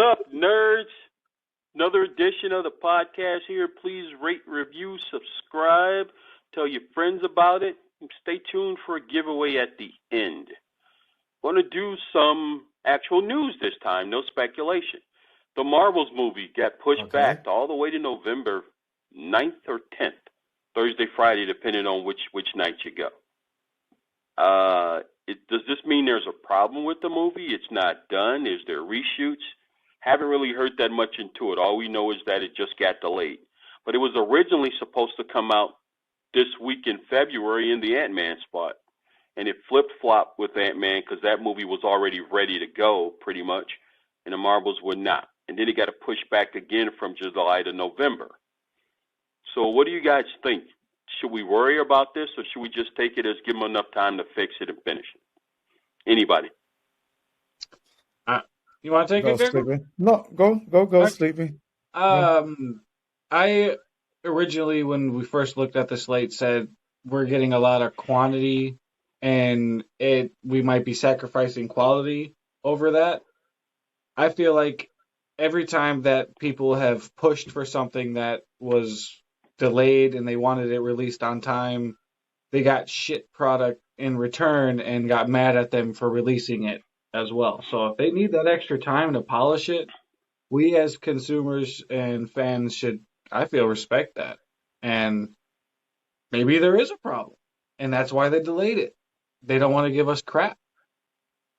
up, nerds? Another edition of the podcast here. Please rate, review, subscribe, tell your friends about it, and stay tuned for a giveaway at the end. Want to do some actual news this time, no speculation. The Marvels movie got pushed back all the way to November 9th or 10th, Thursday, Friday, depending on which night you go. Does this mean there's a problem with the movie? It's not done? Is there reshoots? Haven't really heard that much into it. All we know is that it just got delayed. But it was originally supposed to come out this week in February in the Ant-Man spot. And it flip-flopped with Ant-Man because that movie was already ready to go pretty much, and the Marvels were not. And then it got pushed back again from July to November. So what do you guys think? Should we worry about this, or should we just take it as give them enough time to fix it and finish it? Anybody? You want to take it, Sleepy? No, go, Sleepy. I originally, when we first looked at the slate, said we're getting a lot of quantity, and we might be sacrificing quality over that. I feel like every time that people have pushed for something that was delayed and they wanted it released on time, they got shit product in return and got mad at them for releasing it as well. So if they need that extra time to polish it, we as consumers and fans should, I feel, respect that. And maybe there is a problem, and that's why they delayed it. They don't want to give us crap.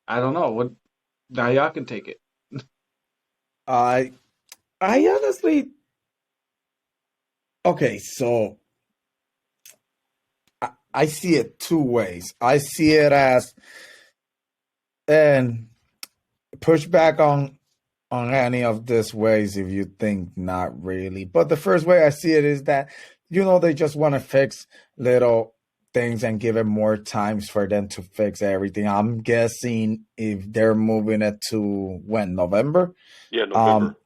I don't know. Now y'all can take it. I honestly, okay, so I see it two ways. I see it as and push back on any of these ways if you think not really. But the first way I see it is that, they just want to fix little things and give it more times for them to fix everything. I'm guessing if they're moving it to when? November? Yeah, November.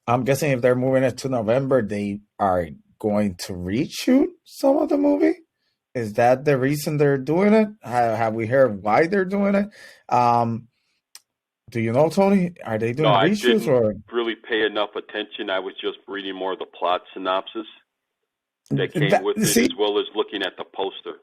I'm guessing if they're moving it to November, they are going to reshoot some of the movie. Is that the reason they're doing it? Have we heard why they're doing it? Do you know, Tony? Are they doing reshoots? No, I didn't really pay enough attention. I was just reading more of the plot synopsis that came with it, as well as looking at the poster.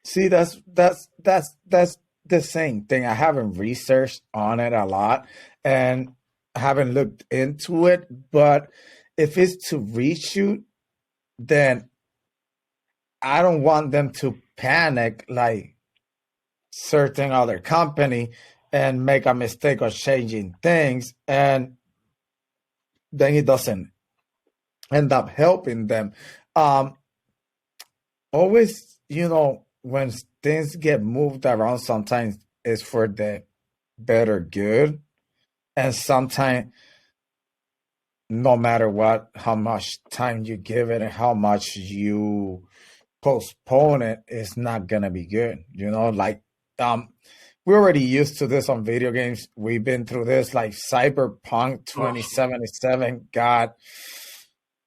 See, that's the same thing. I haven't researched on it a lot and haven't looked into it. But if it's to reshoot, then I don't want them to panic like certain other company and make a mistake of changing things, and then it doesn't end up helping them. Always, when things get moved around, sometimes it's for the better good, and sometimes no matter what, how much time you give it and how much you postpone it, it's not gonna be good. We're already used to this on video games. We've been through this, like Cyberpunk 2077. God.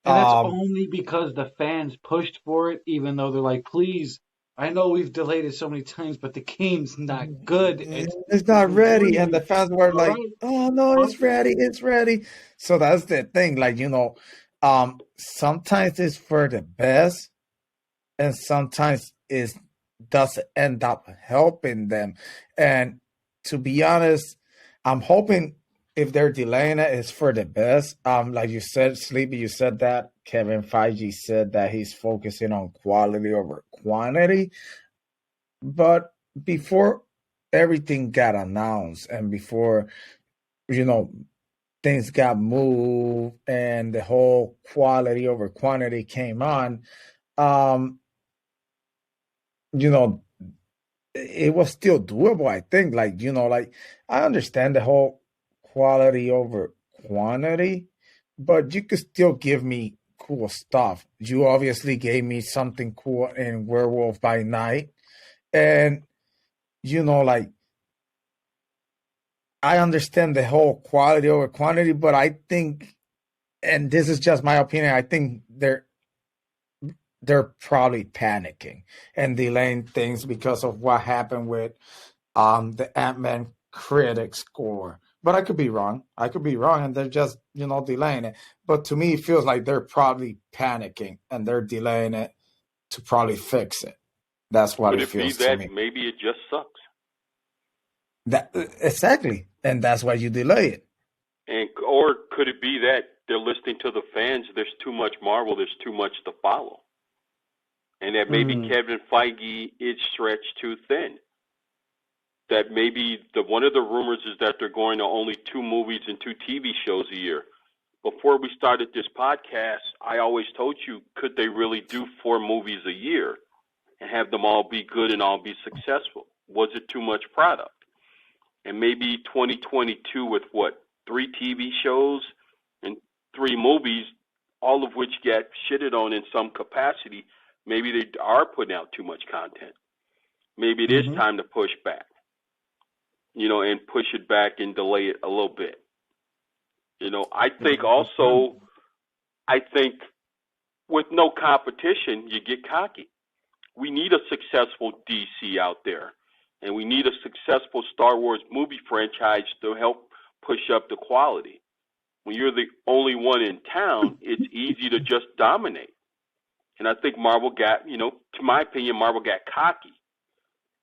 And that's only because the fans pushed for it, even though they're like, please, I know we've delayed it so many times, but the game's not good. It's not ready. And the fans were like, oh, no, it's ready. So that's the thing. Like, sometimes it's for the best, and sometimes it does end up helping them. And to be honest, I'm hoping if they're delaying it, it's for the best. Like you said, Sleepy, you said that. Kevin Feige said that he's focusing on quality over quantity. But before everything got announced and before, things got moved and the whole quality over quantity came on, it was still doable, I think. I understand the whole quality over quantity, but you could still give me cool stuff. You obviously gave me something cool in Werewolf by Night. And, I understand the whole quality over quantity, but I think, and this is just my opinion, I think they're probably panicking and delaying things because of what happened with the Ant-Man critic score. But I could be wrong. I could be wrong, and they're just, delaying it. But to me, it feels like they're probably panicking and they're delaying it to probably fix it. That's what Could it it be feels to that me. maybe it just sucks? That exactly, and that's why you delay it. Or could it be that they're listening to the fans? There's too much Marvel. There's too much to follow, and that maybe Mm, Kevin Feige is stretched too thin. That maybe one of the rumors is that they're going to only 2 movies and 2 TV shows a year. Before we started this podcast, I always told you, could they really do 4 movies a year and have them all be good and all be successful? Was it too much product? And maybe 2022 with what, 3 TV shows and 3 movies, all of which get shitted on in some capacity, maybe they are putting out too much content. Maybe it is hmm time to push back, and push it back and delay it a little bit. I think also, I think with no competition, you get cocky. We need a successful DC out there, and we need a successful Star Wars movie franchise to help push up the quality. When you're the only one in town, it's easy to just dominate. And I think Marvel got, to my opinion, Marvel got cocky.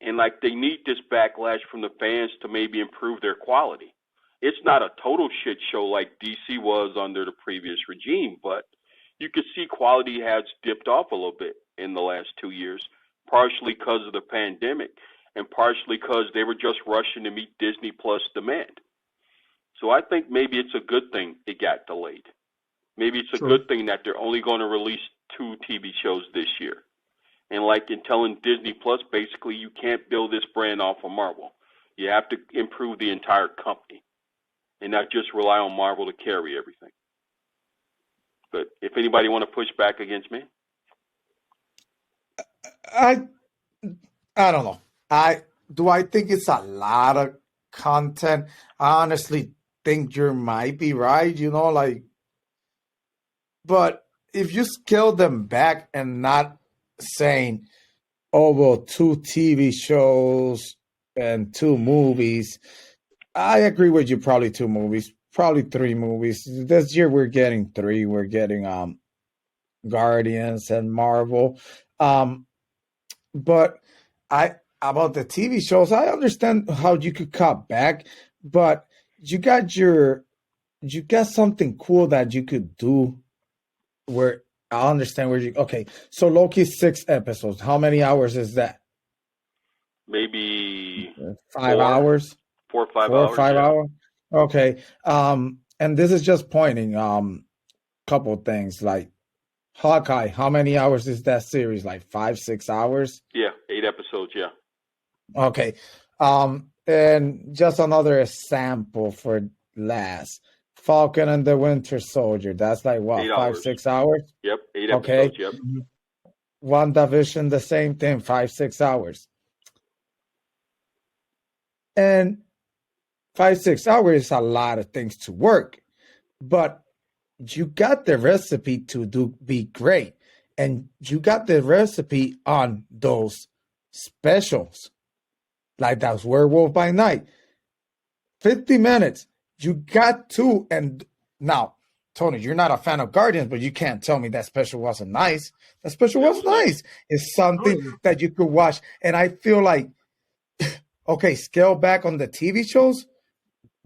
And like they need this backlash from the fans to maybe improve their quality. It's not a total shit show like DC was under the previous regime, but you can see quality has dipped off a little bit in the last 2 years, partially because of the pandemic and partially because they were just rushing to meet Disney Plus demand. So I think maybe it's a good thing it got delayed. Maybe it's a True. good thing that they're only going to release 2 TV shows this year. And like in telling Disney Plus, basically you can't build this brand off of Marvel. You have to improve the entire company and not just rely on Marvel to carry everything. But if anybody want to push back against me, I I don't know. I think it's a lot of content. I honestly think you might be right, but if you scale them back and not saying, oh well, 2 TV shows and 2 movies, I agree with you, probably 2 movies, probably 3 movies. This year we're getting 3. We're getting Guardians and Marvel. Um but I about the TV shows, I understand how you could cut back, but you got your you got something cool that you could do where I understand where you okay. So Loki's 6 episodes. How many hours is that? maybe Five four, hours? 4 or 5 hours, yeah. 4 or 5 hours? Okay. And this is just pointing couple things like Hawkeye. How many hours is that series? Like 5, 6 hours? Yeah, 8 episodes, yeah. Okay. And just another example for last. Falcon and the Winter Soldier. That's like what, 5,8 hours. 6 hours? Yep, 8 Okay. episodes, yep. hmm WandaVision, the same thing, 5, 6 hours. And 5, 6 hours is a lot of things to work, but you got the recipe to be great. And you got the recipe on those specials. Like that was Werewolf by Night. 50 minutes. You got to, and now, Tony, you're not a fan of Guardians, but you can't tell me that special wasn't nice. That special That was was nice. nice. It's Oh, something yeah. that you could watch. And I feel like, okay, scale back on the TV shows,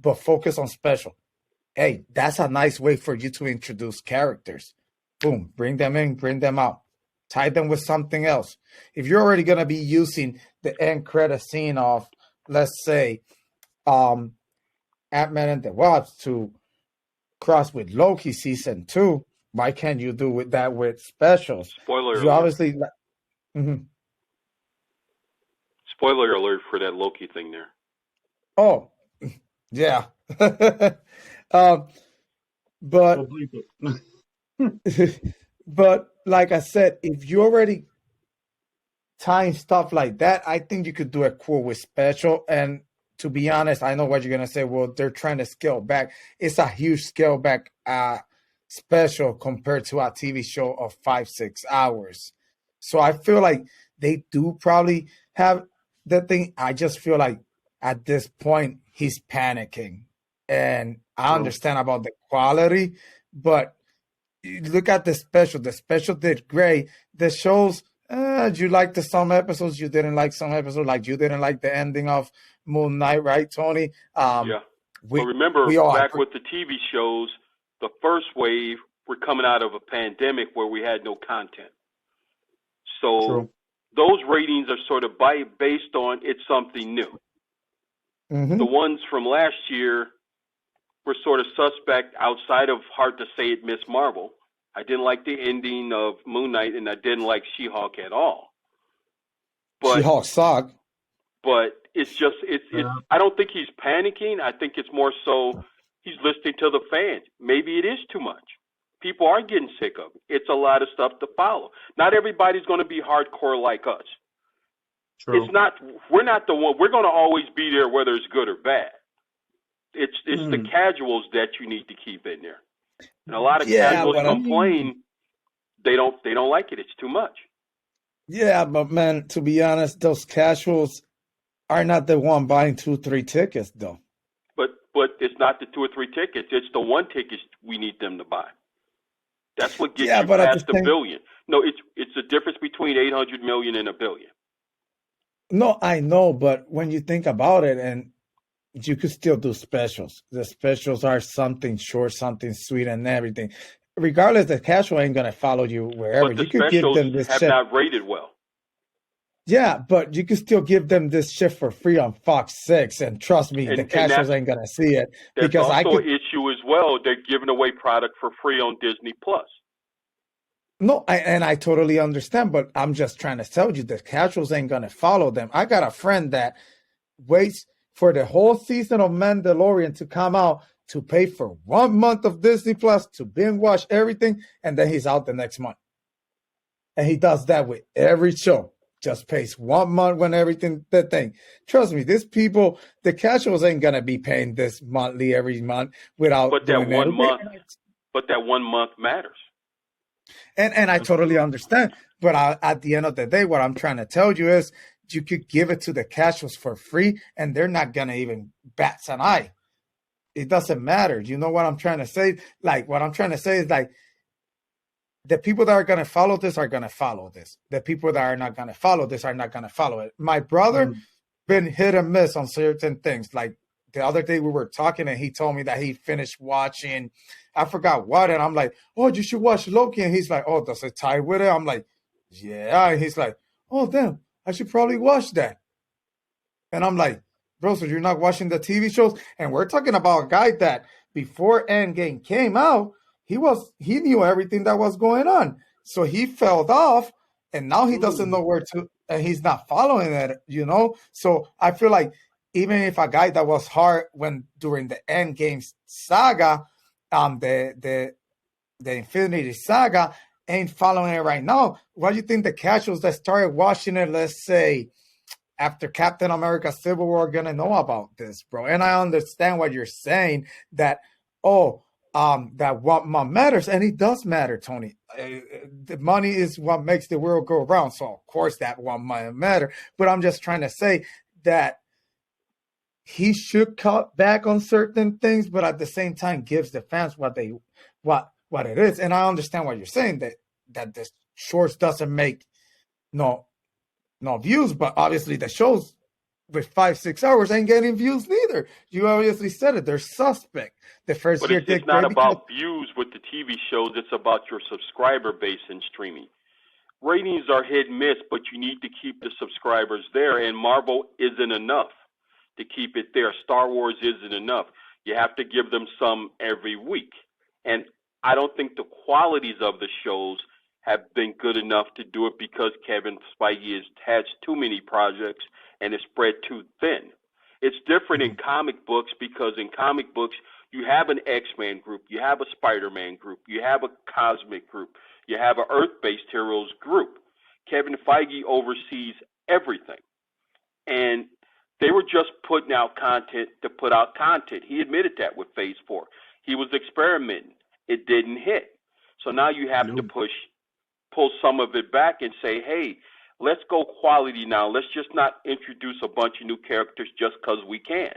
but focus on special. Hey, that's a nice way for you to introduce characters. Boom, bring them in, bring them out. Tie them with something else. If you're already going to be using the end credit scene of, let's say, Ant-Man and the Wasp to cross with Loki season 2, why can't you do that with specials? Spoiler You alert. obviously, Mhm. Spoiler alert for that Loki thing there. Oh, yeah. But We'll bleep it. but like I said, if you already tying stuff like that, I think you could do it cool with special. And to be honest, I know what you're gonna say. Well, they're trying to scale back. It's a huge scale back special compared to a TV show of 5, 6 hours. So I feel like they do probably have the thing. I just feel like at this point he's panicking and I True. understand about the quality, but you look at the special. The special did great. The shows, you liked some episodes, you didn't like some episodes, like you didn't like the ending of Moon Knight, right, Tony? Yeah. But We remember, we all back agree. with the TV shows, the first wave, we're coming out of a pandemic where we had no content. So True. those ratings are sort of based on it's something new. The Mm-hmm. ones from last year were sort of suspect outside of, hard to say it, Miss Marvel. I didn't like the ending of Moon Knight, and I didn't like She-Hulk at all. But She-Hulk sucked. it's just it's Yeah. I don't think he's panicking. I think it's more so he's listening to the fans. Maybe it is too much. People are getting sick of it. It's a lot of stuff to follow. Not everybody's going to be hardcore like us. True. It's not. We're not the one. We're going to always be there, whether it's good or bad. It's the Mm. casuals that you need to keep in there. And a lot of Yeah, casuals but complain they don't like it. It's too much. yeah, but man, to be honest, those casuals are not the one buying 2, 3 tickets, though. But it's not the 2 or 3 tickets. It's the one tickets we need them to buy. That's what gets Yeah, you but at the past the same, billion. No, it's the difference between 800 million and a billion. no, I know, but when you think about it, and you could still do specials. The specials are something short, something sweet, and everything. Regardless, the casual ain't gonna follow you wherever. But the You could give specials them this have shit. not rated well. Yeah, but you could still give them this shit for free on Fox 6, and trust me, the And casuals that's ain't gonna see it that's because I also could. an issue as well. They're giving away product for free on Disney Plus. No, I totally understand, but I'm just trying to tell you the casuals ain't gonna follow them. I got a friend that waits for the whole season of Mandalorian to come out to pay for 1 month of Disney Plus to binge watch everything, and then he's out the next month. And he does that with every show. Just pays 1 month when everything the thing. Trust me, these people, the casuals ain't gonna be paying this monthly every month without But doing it. that 1 month matters. And I That's totally true. understand. But at the end of the day, what I'm trying to tell you is you could give it to the casuals for free, and they're not gonna even bat an eye. It doesn't matter. You know what I'm trying to say? Like what I'm trying to say is like the people that are gonna follow this are gonna follow this. The people that are not gonna follow this are not gonna follow it. My brother Mm. been hit and miss on certain things. Like the other day we were talking and he told me that he finished watching, I forgot what, and I'm like, oh, you should watch Loki. And he's like, oh, does it tie with it? I'm like, yeah. And he's like, oh, damn, I should probably watch that. And I'm like, bro, so you're not watching the TV shows? And we're talking about a guy that before Endgame came out, he knew everything that was going on. So he fell off and now he doesn't know where to, and he's not following it. So I feel like even if a guy that was hard when during the Endgame saga, the Infinity Saga ain't following it right now, what do you think the casuals that started watching it, let's say, after Captain America Civil War are gonna know about this, bro? And I understand what you're saying that, that what matters, and it does matter, Tony. The money is what makes the world go around, so of course that one might matter. But I'm just trying to say that he should cut back on certain things, but at the same time gives the fans what it is. And I understand what you're saying that the shorts doesn't make no views, but obviously the shows with 5-6 hours ain't getting views neither. You obviously said it. They're suspect. The first But year it's did not great because about views with the TV shows. It's about your subscriber base in streaming. Ratings are hit and miss, but you need to keep the subscribers there, and Marvel isn't enough to keep it there. Star Wars isn't enough. You have to give them some every week. And I don't think the qualities of the shows have been good enough to do it because Kevin Feige has too many projects and is spread too thin. It's different in comic books because in comic books, you have an X-Men group, you have a Spider-Man group, you have a Cosmic group, you have an Earth-based heroes group. Kevin Feige oversees everything. And they were just putting out content to put out content. He admitted that with Phase 4. He was experimenting. It didn't hit. So now you have to pull some of it back and say, hey, let's go quality now. Let's just not introduce a bunch of new characters just because we can.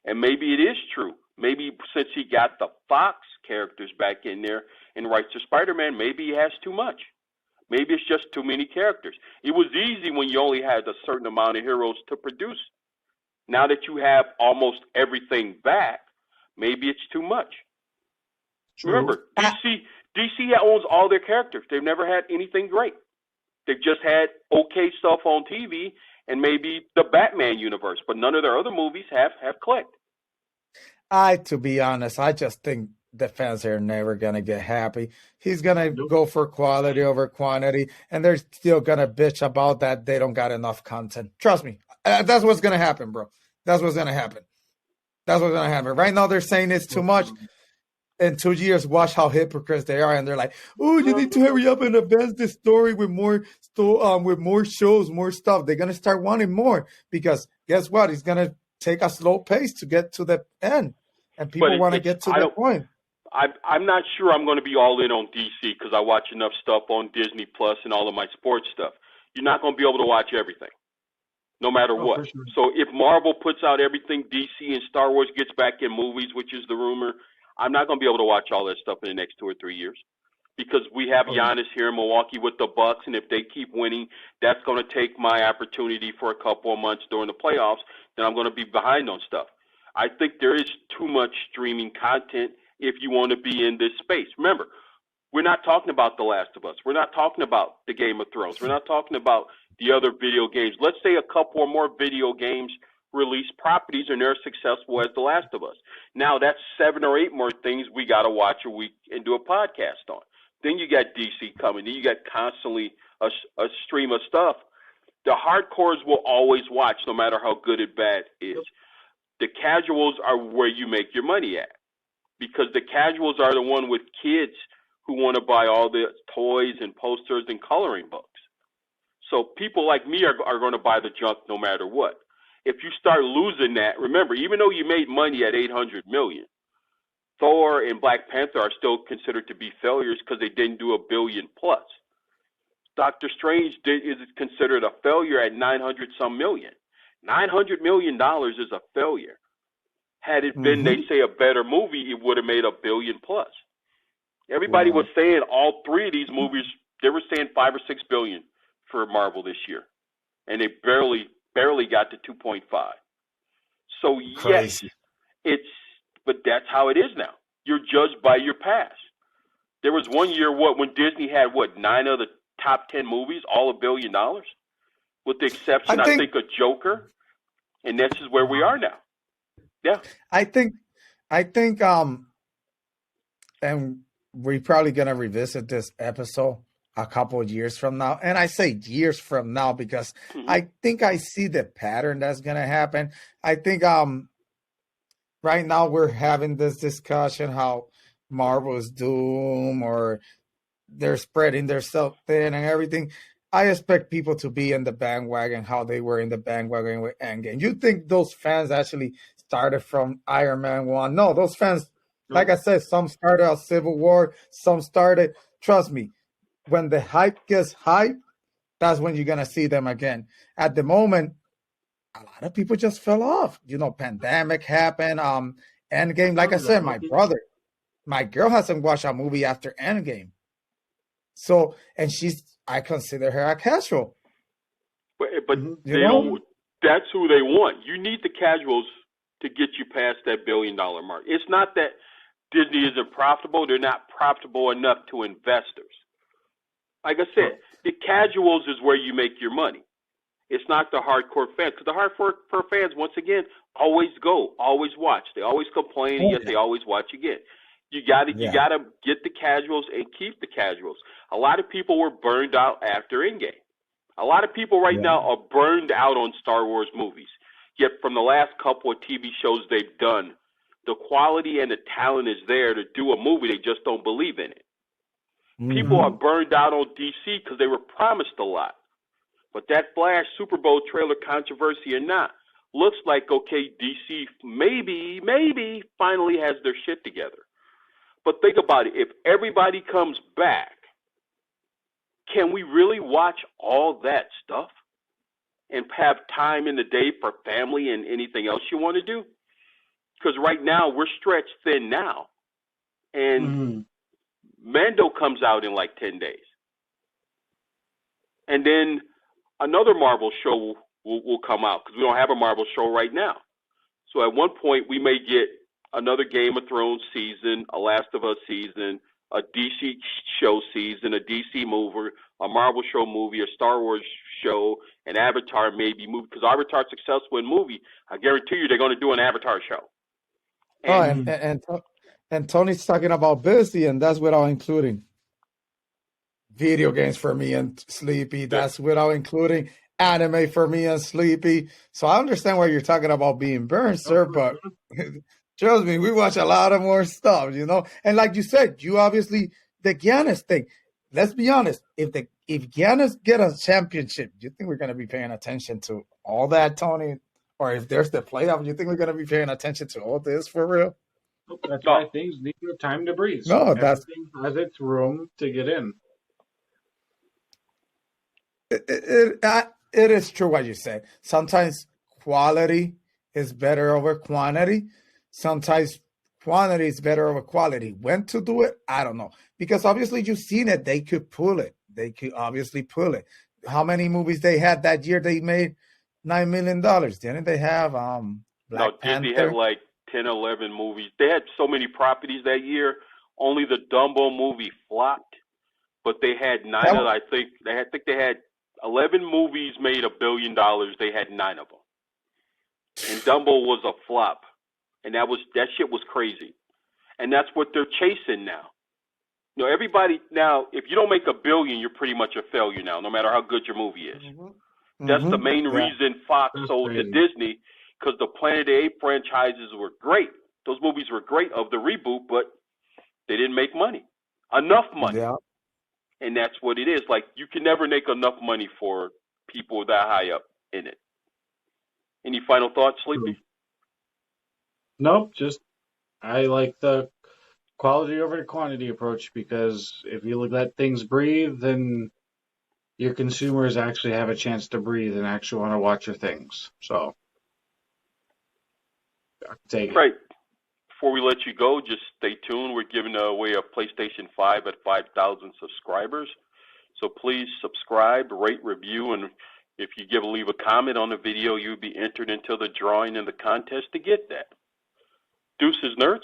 And maybe it is true Maybe since he got the Fox characters back in there and writes to Spider-Man, maybe he has too much. Maybe it's just too many characters. It was easy when you only had a certain amount of heroes to produce. Now that you have almost everything back, maybe it's too much. True. Remember, DC owns all their characters. They've never had anything great. They've just had okay stuff on TV and maybe the Batman universe, but none of their other movies have clicked. To be honest, I just think the fans are never going to get happy. He's going to go for quality over quantity, and they're still going to bitch about that they don't got enough content. Trust me. That's what's going to happen, bro. That's what's going to happen. Right now, they're saying it's too much. In 2 years, watch how hypocrites they are, and they're like, "Oh, you need to hurry up and advance this story with more shows, more stuff." They're gonna start wanting more because guess what? It's gonna take a slow pace to get to the end, and people want to get to that point. I'm not sure I'm going to be all in on DC because I watch enough stuff on Disney Plus and all of my sports stuff. You're not going to be able to watch everything, no matter what. Sure. So if Marvel puts out everything DC and Star Wars gets back in movies, which is the rumor, I'm not going to be able to watch all that stuff in the next 2 or 3 years because we have Giannis here in Milwaukee with the Bucks, and if they keep winning, that's going to take my opportunity for a couple of months during the playoffs. Then I'm going to be behind on stuff. I think there is too much streaming content if you want to be in this space. Remember, we're not talking about The Last of Us. We're not talking about the Game of Thrones. We're not talking about the other video games. Let's say a couple or more video games release properties and they're successful as The Last of Us. Now that's 7 or 8 more things we got to watch a week and do a podcast on. Then you got DC coming. Then you got constantly a stream of stuff. The hardcores will always watch no matter how good or bad it is. The casuals are where you make your money at because the casuals are the one with kids who want to buy all the toys and posters and coloring books. So people like me are going to buy the junk no matter what. If you start losing that, remember, even though you made money at $800 million, Thor and Black Panther are still considered to be failures because they didn't do $1 billion plus. Doctor Strange is considered a failure at $900-some million. $900 million is a failure. Had it been, they say, a better movie, it would have made $1 billion plus. Everybody was saying all 3 of these movies, they were saying $5 or $6 billion for Marvel this year, and they barely got to 2.5. So yes, but that's how it is now. You're judged by your past. There was one year when Disney had 9 of the top 10 movies, all $1 billion, with the exception I think of Joker, and this is where we are now. Yeah, I think, and we're probably gonna revisit this episode a couple of years from now. And I say years from now because I think I see the pattern that's going to happen. I think right now we're having this discussion how Marvel is doomed or they're spreading their self thin and everything. I expect people to be in the bandwagon how they were in the bandwagon with Endgame. You think those fans actually started from Iron Man 1? No, those fans, like I said, some started out Civil War, some started, trust me, when the hype gets hype, that's when you're going to see them again. At the moment, a lot of people just fell off. Pandemic happened, Endgame. Like I said, my girl hasn't watched a movie after Endgame. So, and I consider her a casual. But that's who they want. You need the casuals to get you past that $1 billion mark. It's not that Disney isn't profitable. They're not profitable enough to investors. Like I said, the casuals is where you make your money. It's not the hardcore fans. Because the hardcore fans, once again, always go, always watch. They always complain, and yet they always watch again. You gotta get the casuals and keep the casuals. A lot of people were burned out after Endgame. A lot of people right now are burned out on Star Wars movies. Yet from the last couple of TV shows they've done, the quality and the talent is there to do a movie. They just don't believe in it. People are burned out on DC because they were promised a lot. But that Flash Super Bowl trailer, controversy or not, looks like, okay, DC maybe finally has their shit together. But think about it. If everybody comes back, can we really watch all that stuff and have time in the day for family and anything else you want to do? because right now we're stretched thin now, and Mm-hmm. Mando comes out in like 10 days, and then another Marvel show will come out because we don't have a Marvel show right now. So at one point we may get another Game of Thrones season, a Last of Us season, a DC show season, a DC movie, a Marvel show movie, a Star Wars show, an Avatar maybe movie. Because Avatar's successful in movie, I guarantee you they're going to do an Avatar show. Oh, And and Tony's talking about busy, and that's without including video games for me and Sleepy. That's without including anime for me and Sleepy. So I understand why you're talking about being burned, sir, but trust me, we watch a lot of more stuff, you know. And like you said, you obviously the Giannis thing. Let's be honest. If Giannis get a championship, do you think we're gonna be paying attention to all that, Tony? Or if there's the playoff, do you think we're gonna be paying attention to all this for real? That's why things need time to breathe. No, So that's everything has its room to get in. it is true what you said. Sometimes quality is better over quantity. Sometimes quantity is better over quality. When to do it, I don't know. Because obviously you've seen it. They could pull it. They could obviously pull it. How many movies they had that year? They made $9 million. Didn't they have Black Panther? Disney had like 10, 11 movies. They had so many properties that year. Only the Dumbo movie flopped, but they had nine of. I think they had 11 movies made $1 billion. They had 9 of them, and Dumbo was a flop, and that shit was crazy, and that's what they're chasing now. You know, everybody now, if you don't make $1 billion, you're pretty much a failure now, no matter how good your movie is. That's the main reason Fox sold to Disney, because the Planet of the Apes franchises were great. Those movies were great of the reboot, but they didn't make enough money. Yeah. And that's what it is. Like, you can never make enough money for people that high up in it. Any final thoughts, Sleepy? Nope, just I like the quality over the quantity approach, because if you let things breathe, then your consumers actually have a chance to breathe and actually want to watch your things. So, I can take it. Right. Before we let you go, just stay tuned. We're giving away a PlayStation 5 at 5,000 subscribers. So please subscribe, rate, review, and if you leave a comment on the video, you'll be entered into the drawing in the contest to get that. Deuces, nerds.